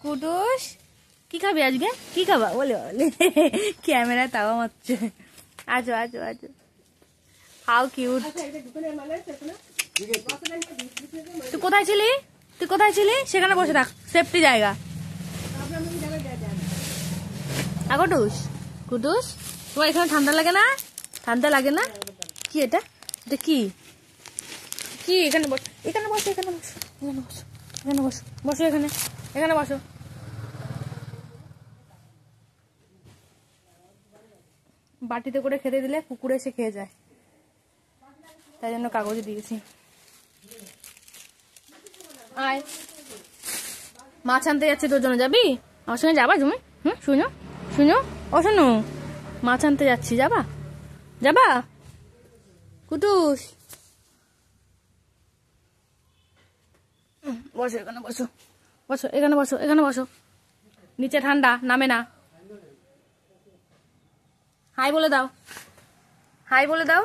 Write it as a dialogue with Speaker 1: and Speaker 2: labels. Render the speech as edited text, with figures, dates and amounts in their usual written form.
Speaker 1: কুটুস কি খাবি আজকে? কি খাবা বলে বলে ক্যামেরা তাওয়া মারছে। আজো আজো আজো, হাউ কিউট। তুই কোথায় ছিলি? তুই কোথায় ছিলি? সেখানে বসে থাক, সেফটি জায়গা। কুটুস কুটুস, তোমার এখানে ঠান্ডা লাগে না? ঠান্ডা লাগে না? কি এটা? এটা কি? কি? এখানে বস, এখানে বসো, এখানে বসো, এখানে বসো, এখানে বসো, বসো এখানে, এখানে বসো। বাটিতে করে খেতে দিলে কুকুরে এসে খেয়ে যায়, তাই জন্য কাগজে দিয়েছি। আয়, মাছ আনতে যাচ্ছে, তোর জন্য যাবি? আমার সঙ্গে যাবা তুমি? শুনো শুনো, ও শোনো, মাছ আনতে যাচ্ছি, যাবা? যাবা কুটুস? বসো এখানে, বসো বসো এখানে, বসো এখানে বসো, নিচে ঠান্ডা নামে না। হাই বলে দাও, হাই বলে দাও।